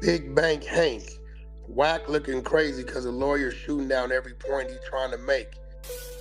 Big Bank Hank. Whack looking crazy because the lawyer's shooting down every point he's trying to make.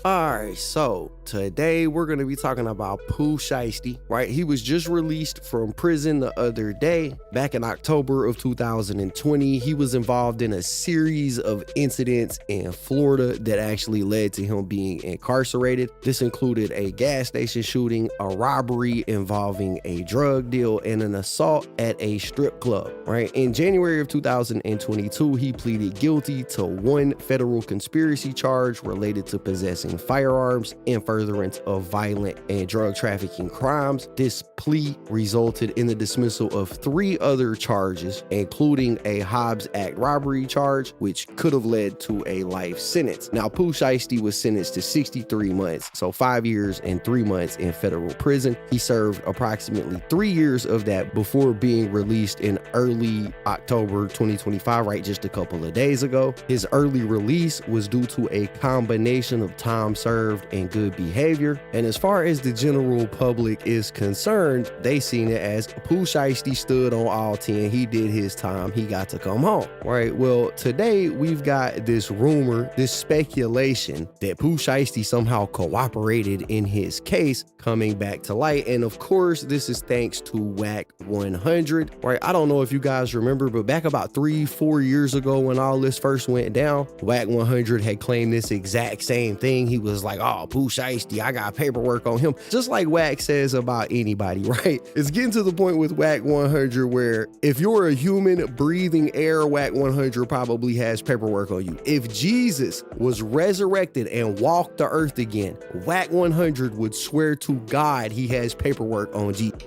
Alright, so today we're going to be talking about Pooh Shiesty, right? He was just released from prison the other day. Back in October of 2020, he was involved in a series of incidents in Florida that actually led to him being incarcerated. This included a gas station shooting, a robbery involving a drug deal, and an assault at a strip club, right? In January of 2022, he pleaded guilty to one federal conspiracy charge related to possessing firearms in furtherance of violent and drug trafficking crimes. This plea resulted in the dismissal of 3 other charges, including a Hobbs Act robbery charge, which could have led to a life sentence. Now, Pooh Shiesty was sentenced to 63 months, so 5 years and 3 months in federal prison. He served approximately 3 years of that before being released in early October 2025, right, just a couple of days ago. His early release was due to a combination of time served and good behavior. And as far as the general public is concerned, they seen it as Pooh Shiesty stood on all 10. He did his time. He got to come home, right? Well, today we've got this rumor, this speculation that Pooh Shiesty somehow cooperated in his case coming back to light. And of course, this is thanks to Whack 100, right? I don't know if you guys remember, but back about 3-4 years ago when all this first went down, Whack 100 had claimed this exact same thing. He was like, oh, Pooh Shiesty, I got paperwork on him. Just like Whack says about anybody, right? It's getting to the point with Whack 100 where if you're a human breathing air, Whack 100 probably has paperwork on you. If Jesus was resurrected and walked the earth again, Whack 100 would swear to God he has paperwork on Jesus.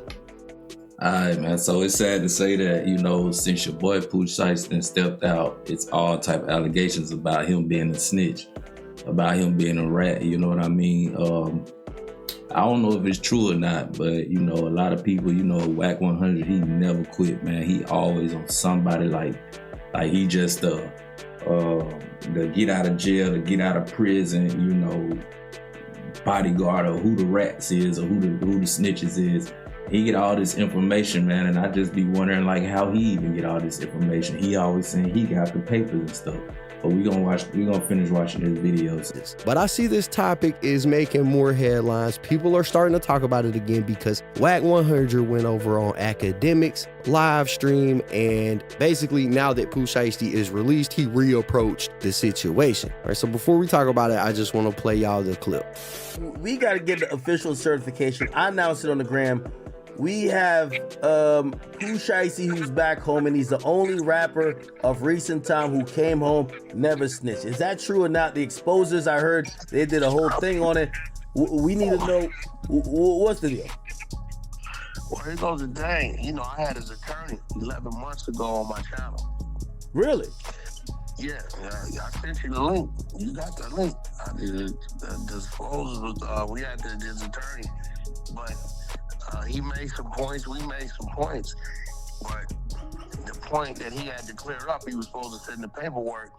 All right, man. So it's sad to say that, since your boy Pooh Shiesty stepped out, it's all type of allegations about him being a snitch, about him being a rat. You know what I mean? I don't know if it's true or not, but a lot of people, Whack 100, he never quit, man. He always on somebody like he just the get out of jail, the get out of prison, bodyguard of who the rats is or who the snitches is. He get all this information, man, and I just be wondering like how he even get all this information. He always saying he got the papers and stuff. But we gonna finish watching his videos. But I see this topic is making more headlines. People are starting to talk about it again because Whack 100 went over on Academics live stream, and basically now that Pooh Shiesty is released, he reapproached the situation. All right, so before we talk about it, I just want to play y'all the clip. We got to get the official certification. I announced it on the gram. We have Pooh Shiesty, who's back home, and he's the only rapper of recent time who came home, never snitched. Is that true or not? The exposers, I heard they did a whole thing on it. We need to know what's the deal. Well, here goes the thing. I had his attorney 11 months ago on my channel. Really? Yeah, I sent you the link. You got the link. The disclosures was, we had his attorney, but he made some points, we made some points, but the point that he had to clear up, he was supposed to send the paperwork,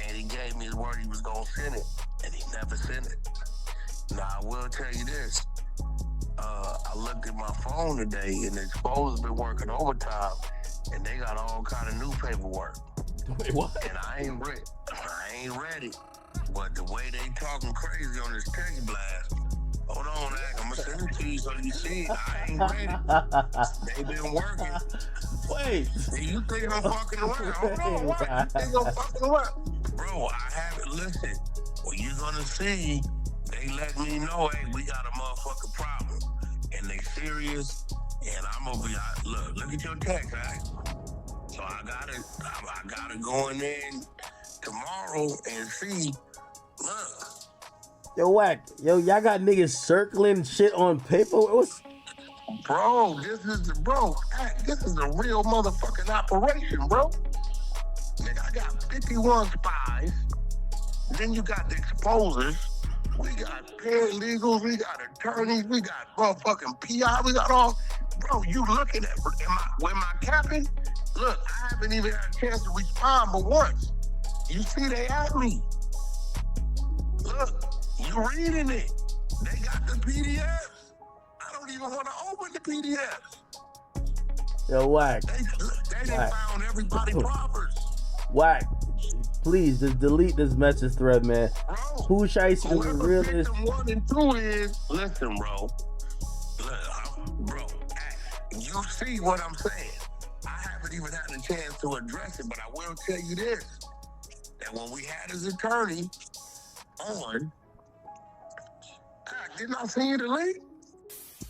and he gave me his word he was going to send it, and he never sent it. Now, I will tell you this. I looked at my phone today, and the exposers been working overtime, and they got all kind of new paperwork. Wait, what? And I ain't ready. But the way they talking crazy on this text blast, hold on, I'm gonna send it to you so you see it. I ain't ready. They been working. Wait. You think I'm fucking around? Hold on, what? You think I'm fucking around? Bro, I haven't listened. Well, you're gonna see, they let me know, hey, we got a motherfucking problem. And they serious, and I'm gonna be, look at your text, right? So I gotta go in there tomorrow and see, look. Yo, Whack. Yo, y'all got niggas circling shit on paper? Bro, this is a real motherfucking operation, bro. Nigga, I got 51 spies. Then you got the exposers. We got paralegals, we got attorneys, we got motherfucking PI, we got all. Bro, you looking at where my capping? Look, I haven't even had a chance to respond but once. You see they at me. Look, you reading it. They got the PDFs. I don't even want to open the PDFs. Yo, Wack. They done found everybody proffers. Wack. Please just delete this message thread, man. Pooh Shiesty is the Whoever realest. victim 1 and 2 is, listen, bro. Bro, you see what I'm saying. I haven't even had a chance to address it, but I will tell you this. That when we had his attorney on, didn't I send you the link?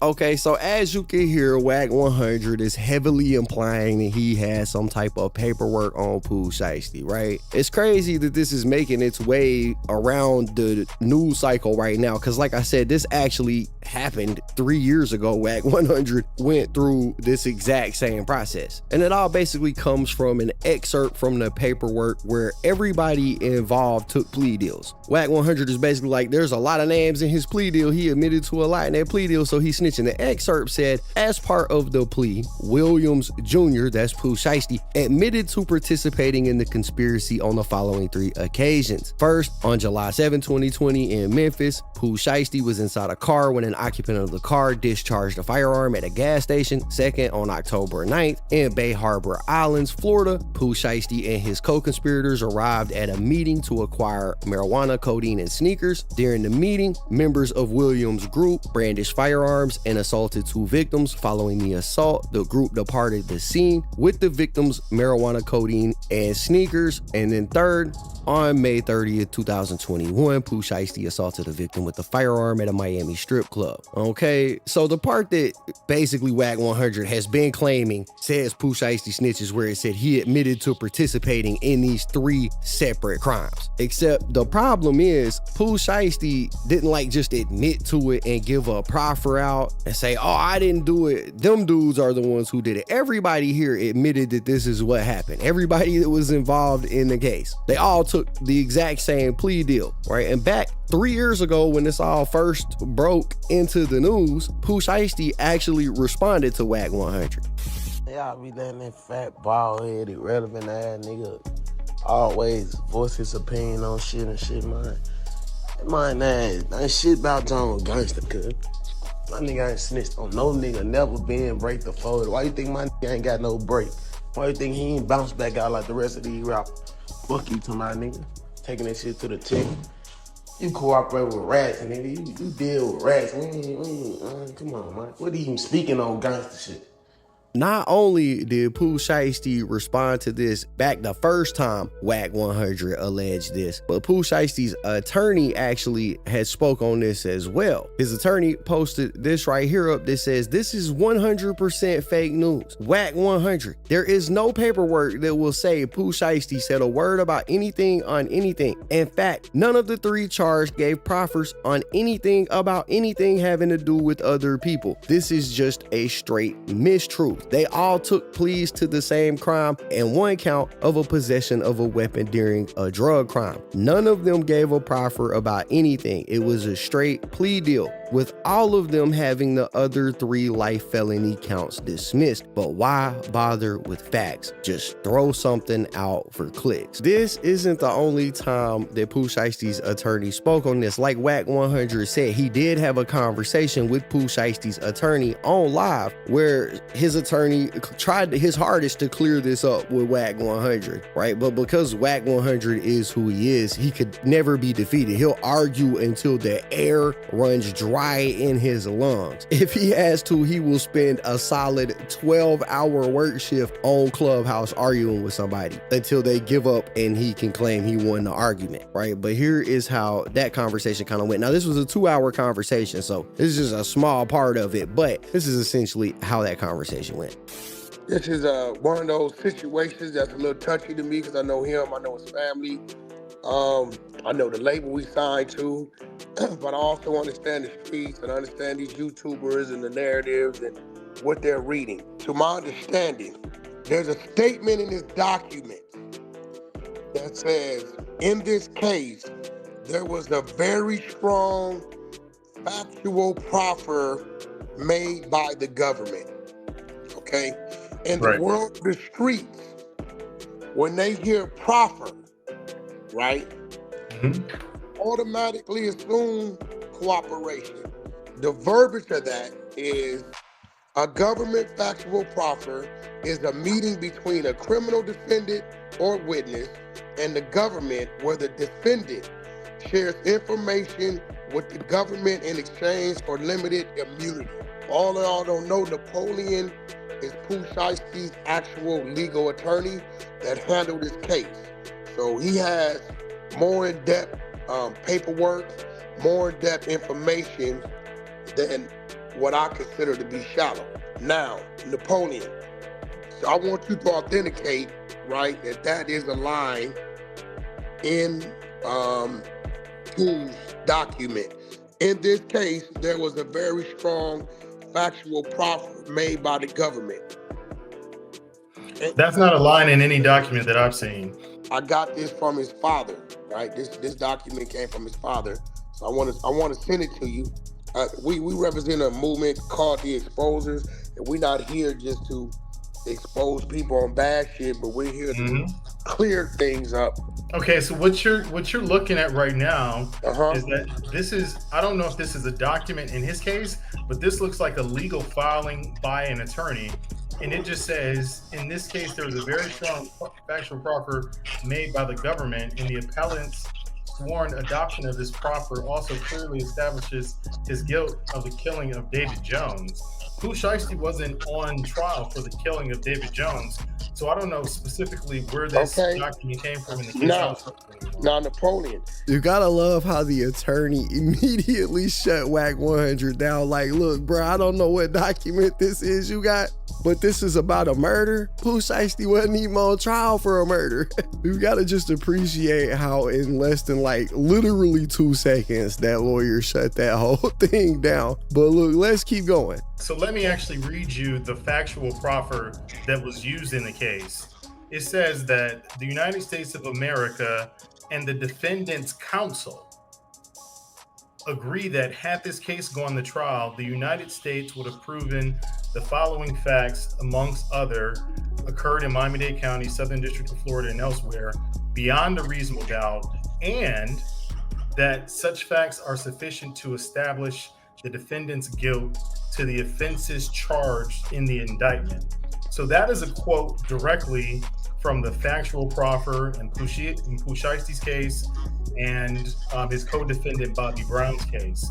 Okay, so as you can hear, WAC 100 is heavily implying that he has some type of paperwork on Pooh Shiesty, right? It's crazy that this is making its way around the news cycle right now, because like I said, this actually happened 3 years ago. WAC 100 went through this exact same process. And it all basically comes from an excerpt from the paperwork where everybody involved took plea deals. WAC 100 is basically like, there's a lot of names in his plea deal. He admitted to a lot in that plea deal, so he snitching. The excerpt said, as part of the plea, Williams Jr., that's Pooh Shiesty, admitted to participating in the conspiracy on the following 3 occasions. First, on July 7, 2020 in Memphis, Pooh Shiesty was inside a car when an occupant of the car discharged a firearm at a gas station. Second, on October 9th in Bay Harbor Islands, Florida, Pooh Shiesty and his co-conspirators arrived at a meeting to acquire marijuana, codeine, and sneakers. During the meeting, members of Williams' group brandished firearms and assaulted 2 victims. Following the assault, the group departed the scene with the victims' marijuana, codeine, and sneakers. And then third, on May 30th, 2021, Pooh Shiesty assaulted a victim with a firearm at a Miami strip club. Okay, so the part that basically WAC 100 has been claiming says Pooh Shiesty snitches, where it said he admitted to participating in these 3 separate crimes. Except the problem is Pooh Shiesty didn't like just admit to it and give a proffer out and say, oh, I didn't do it. Them dudes are the ones who did it. Everybody here admitted that this is what happened. Everybody that was involved in the case, they all took the exact same plea deal, right? And back 3 years ago, when this all first broke into the news, Pooh Shiesty actually responded to WAC 100. Y'all be letting that fat, bald-headed, irrelevant ass nigga always voice his opinion on shit and shit, man. Man, ain't shit about John Gangster, cuz. My nigga ain't snitched on no nigga, never been break the fold. Why you think my nigga ain't got no break? Why you think he ain't bounce back out like the rest of these rappers? Fuck you to my nigga. Taking that shit to the tip. You cooperate with rats, nigga. You deal with rats. Come on, man. What are you even speaking on gangster shit? Not only did Pooh Shiesty respond to this back the first time WAC 100 alleged this, but Pooh Shiesty's attorney actually had spoke on this as well. His attorney posted this right here up that says, this is 100% fake news. WAC 100, there is no paperwork that will say Pooh Shiesty said a word about anything on anything. In fact, none of the 3 charged gave proffers on anything about anything having to do with other people. This is just a straight mistruth. They all took pleas to the same crime and 1 count of a possession of a weapon during a drug crime. None of them gave a proffer about anything. It was a straight plea deal, with all of them having the other 3 life felony counts dismissed. But why bother with facts? Just throw something out for clicks. This isn't the only time that Pooh Shiesty's attorney spoke on this. Like WAC 100 said, he did have a conversation with Pooh Shiesty's attorney on live, where his attorney tried his hardest to clear this up with WAC 100, right? But because WAC 100 is who he is, he could never be defeated. He'll argue until the air runs dry in his lungs. If he has to, he will spend a solid 12-hour work shift on Clubhouse arguing with somebody until they give up and he can claim he won the argument, right? But here is how that conversation kind of went. Now, this was a 2-hour conversation, so this is just a small part of it, but this is essentially how that conversation went. This is one of those situations that's a little touchy to me because I know him, I know his family, I know the label we signed to, but I also understand the streets and understand these YouTubers and the narratives and what they're reading. To my understanding, there's a statement in this document that says, in this case, there was a very strong factual proffer made by the government. Okay? In the world of the streets, when they hear proffer, right, automatically assume cooperation. The verbiage of that is A government factual proffer is a meeting between a criminal defendant or witness and the government where the defendant shares information with the government in exchange for limited immunity. All of y'all don't know, Napoleon is Pooh Shiesty's actual legal attorney that handled this case. So he has more in-depth paperwork, more in-depth information than what I consider to be shallow. Now, Napoleon, so I want you to authenticate, right, that is a line in Pooh's document. In this case, there was a very strong factual proffer made by the government. That's not a line in any document that I've seen. I got this from his father, right? This document came from his father, so I want to send it to you. We represent a movement called the Exposers, and we're not here just to expose people on bad shit, but we're here to clear things up. Okay, so what you're looking at right now is that this is, I don't know if this is a document in his case, but this looks like a legal filing by an attorney. And it just says, in this case, there was a very strong factual proffer made by the government, and the appellant's sworn adoption of this proffer also clearly establishes his guilt of the killing of David Jones. Pooh Shiesty wasn't on trial for the killing of David Jones, so I don't know specifically where this document came from in the case. Now, Napoleon. You gotta love how the attorney immediately shut Whack 100 down. Like, look, bro, I don't know what document this is you got, but this is about a murder. Pooh Shiesty wasn't even on trial for a murder. You gotta just appreciate how in less than like literally 2 seconds that lawyer shut that whole thing down. But look, let's keep going. So let me actually read you the factual proffer that was used in the case. It says that the United States of America and the defendant's counsel agree that had this case gone to trial, the United States would have proven the following facts, amongst other, occurred in Miami-Dade County, Southern District of Florida, and elsewhere, beyond a reasonable doubt, and that such facts are sufficient to establish the defendant's guilt to the offenses charged in the indictment. So that is a quote directly from the factual proffer in Pooh Shiesty's case and his co-defendant Bobby Brown's case.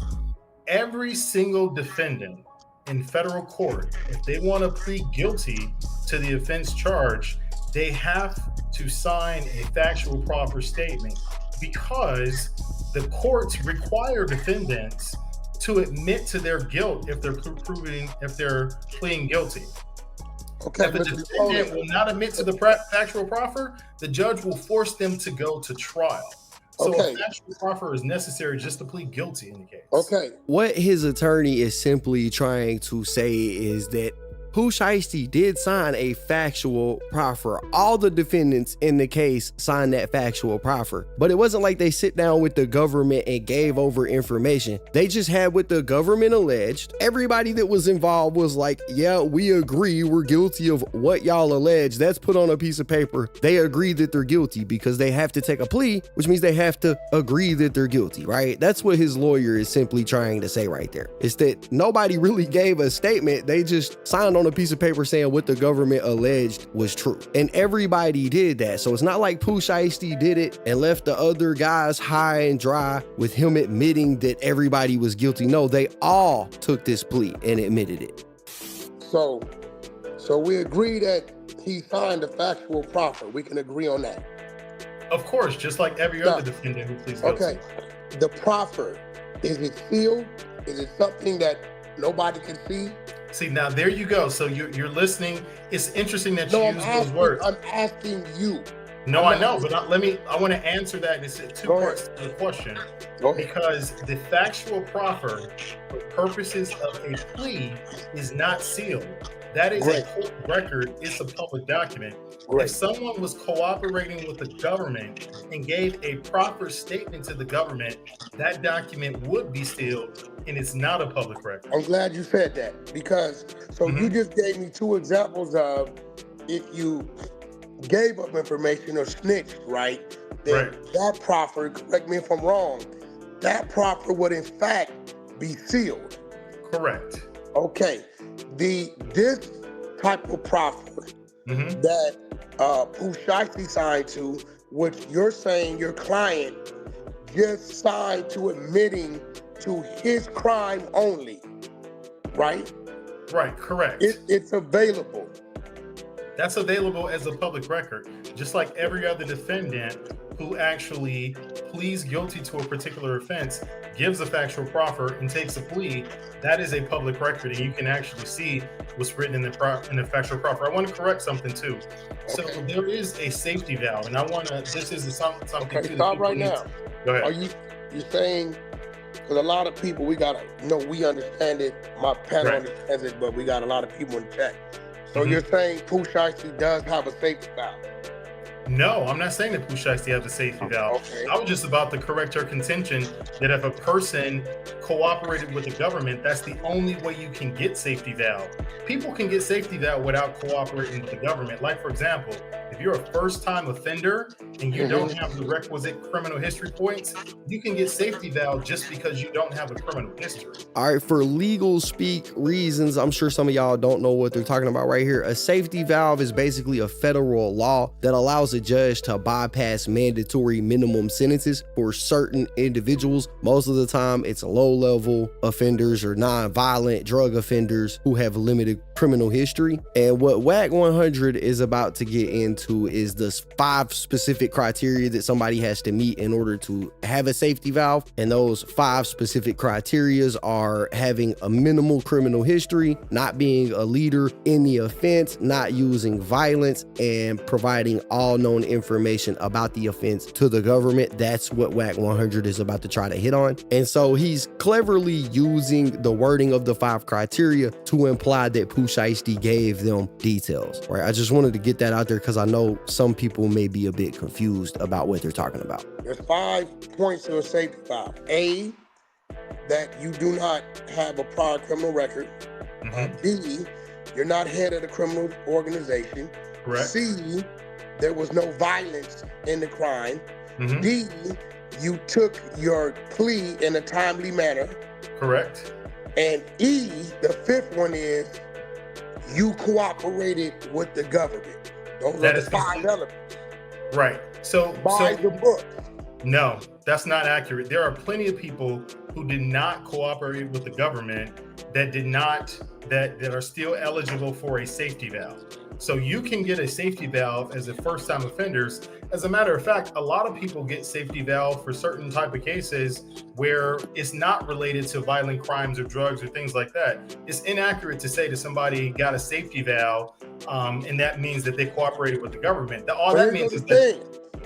Every single defendant in federal court, if they want to plead guilty to the offense charge, they have to sign a factual proffer statement because the courts require defendants to admit to their guilt if they're pleading guilty. Okay, if the defendant will not admit to the factual proffer, the judge will force them to go to trial. So a factual proffer is necessary just to plead guilty in the case. Okay. What his attorney is simply trying to say is that Pooh Shiesty did sign a factual proffer. All the defendants in the case signed that factual proffer, but it wasn't like they sit down with the government and gave over information. They just had what the government alleged. Everybody that was involved was like, yeah, we agree, we're guilty of what y'all allege. That's put on a piece of paper. They agree that they're guilty because they have to take a plea, which means they have to agree that they're guilty, right? That's what his lawyer is simply trying to say right there. Is that nobody really gave a statement. They just signed on a piece of paper saying what the government alleged was true. And everybody did that. So it's not like Pooh Shiesty did it and left the other guys high and dry with him admitting that everybody was guilty. No, they all took this plea and admitted it. So we agree that he signed a factual proffer. We can agree on that. Of course, just like every other defendant who pleads guilty. Okay. The proffer, is it sealed? Is it something that nobody can see? See, now there you go. So you're listening. It's interesting that you use those words. I'm asking you. No, I know, but I want to answer that. It's two parts to the question. Because the factual proffer, for purposes of a plea, is not sealed. That is a court record. It's a public document. If someone was cooperating with the government and gave a proper statement to the government, that document would be sealed, and it's not a public record. I'm glad you said that, because you just gave me 2 examples of if you gave up information or snitched, right? Then that proffer, correct me if I'm wrong, that proffer would in fact be sealed. Correct. Okay. this type of proffer that Pooh Shiesty signed to, which you're saying your client just signed to admitting to his crime only, right? Right, correct. It's available. That's available as a public record, just like every other defendant who actually pleads guilty to a particular offense, gives a factual proffer, and takes a plea. That is a public record, and you can actually see what's written in the factual proffer. I want to correct something too. So there is a safety valve, and I want to. This is something. Okay, stop right now. Go ahead. Are you saying? Because a lot of people, we understand it. My panel understands it, but we got a lot of people in chat. So you're saying Pooh Shiesty does have a safety valve? No, I'm not saying that Pooh Shiesty has a safety valve. Okay. I was just about to correct her contention that if a person cooperated with the government, that's the only way you can get safety valve. People can get safety valve without cooperating with the government. Like, for example, if you're a first-time offender and you don't have the requisite criminal history points, you can get safety valve just because you don't have a criminal history. All right, for legal speak reasons, I'm sure some of y'all don't know what they're talking about right here. A safety valve is basically a federal law that allows a judge to bypass mandatory minimum sentences for certain individuals. Most of the time, it's low-level offenders or non-violent drug offenders who have limited criminal history. And what WAC 100 is about to get into is the 5 specific criteria that somebody has to meet in order to have a safety valve. And those 5 specific criteria are having a minimal criminal history, not being a leader in the offense, not using violence, and providing all known information about the offense to the government. That's what WAC 100 is about to try to hit on. And so he's cleverly using the wording of the 5 criteria to imply that Pooh Shiesty gave them details, right? I just wanted to get that out there because I know some people may be a bit confused about what they're talking about. There's 5 points to a safety valve. A, that you do not have a prior criminal record. B, you're not head of the criminal organization. Correct. C, there was no violence in the crime. D, you took your plea in a timely manner. Correct. And E, the 5th one is you cooperated with the government. Those are the 5 elements. Right. So by the book. No, that's not accurate. There are plenty of people who did not cooperate with the government that are still eligible for a safety valve. So you can get a safety valve as a first-time offenders. As a matter of fact, a lot of people get safety valve for certain type of cases where it's not related to violent crimes or drugs or things like that. It's inaccurate to say that somebody got a safety valve, and that means that they cooperated with the government. All that means is that.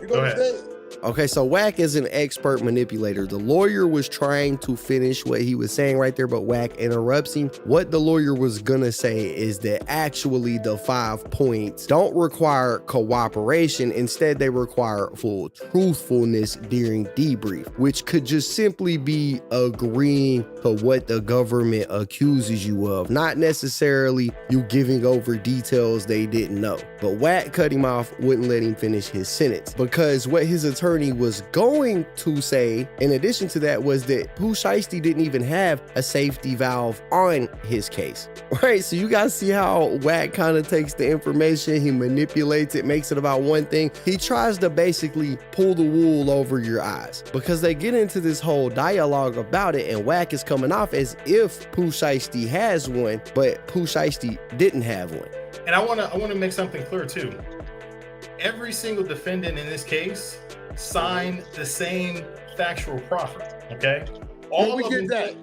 Go ahead. Okay, so WAC is an expert manipulator. The lawyer was trying to finish what he was saying right there, but WAC interrupts him. What the lawyer was gonna say is that actually the 5 points don't require cooperation. Instead, they require full truthfulness during debrief, which could just simply be agreeing to what the government accuses you of, not necessarily you giving over details they didn't know. But WAC cut him off, wouldn't let him finish his sentence, because what his attorney was going to say, in addition to that, was that Pooh Shiesty didn't even have a safety valve on his case, right? So you guys see how WAC kind of takes the information, he manipulates it, makes it about one thing. He tries to basically pull the wool over your eyes because they get into this whole dialogue about it, and WAC is coming off as if Pooh Shiesty has one, but Pooh Shiesty didn't have one. And I want to make something clear too. Every single defendant in this case signed the same factual proffer. Okay, all we get that,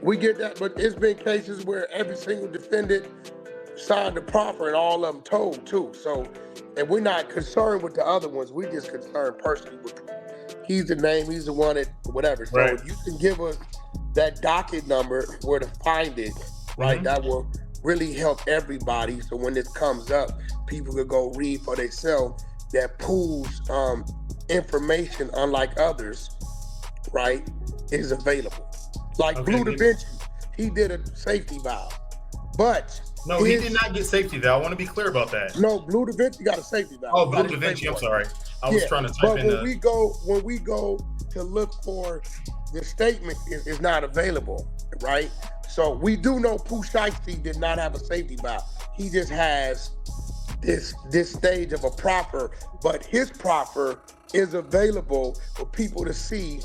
We get that, but there's been cases where every single defendant signed the proffer and all of them told too. So, and we're not concerned with the other ones. We just concerned personally with he's the name, he's the one that whatever. So if you can give us that docket number where to find it, right? That will really help everybody. So when this comes up, people could go read for themselves that Pooh's information, unlike others, right, is available. Like Blue Da Vinci, he did a safety valve, but no, he did not get safety valve. I want to be clear about that. No, Blue Da Vinci got a safety valve. Oh, Blue Da Vinci, I'm sorry. I was trying to type in when we go to look for the statement is not available, right? So we do know Pooh Shiesty did not have a safety valve. He just has this stage of a proffer, but his proffer is available for people to see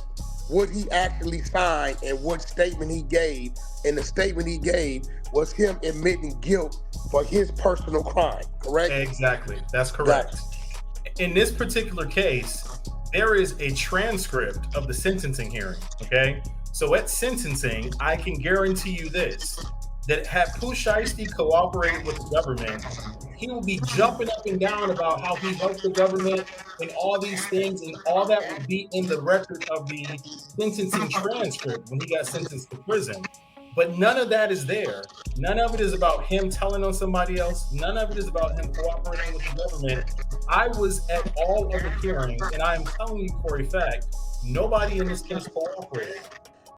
what he actually signed and what statement he gave. And the statement he gave was him admitting guilt for his personal crime, correct? Exactly. That's correct. In this particular case, there is a transcript of the sentencing hearing, okay? So at sentencing, I can guarantee you this, that had Pooh Shiesty cooperated with the government, he will be jumping up and down about how he helped the government and all these things, and all that would be in the record of the sentencing transcript when he got sentenced to prison. But none of that is there. None of it is about him telling on somebody else. None of it is about him cooperating with the government. I was at all of the hearings, and I am telling you for a fact, nobody in this case cooperated.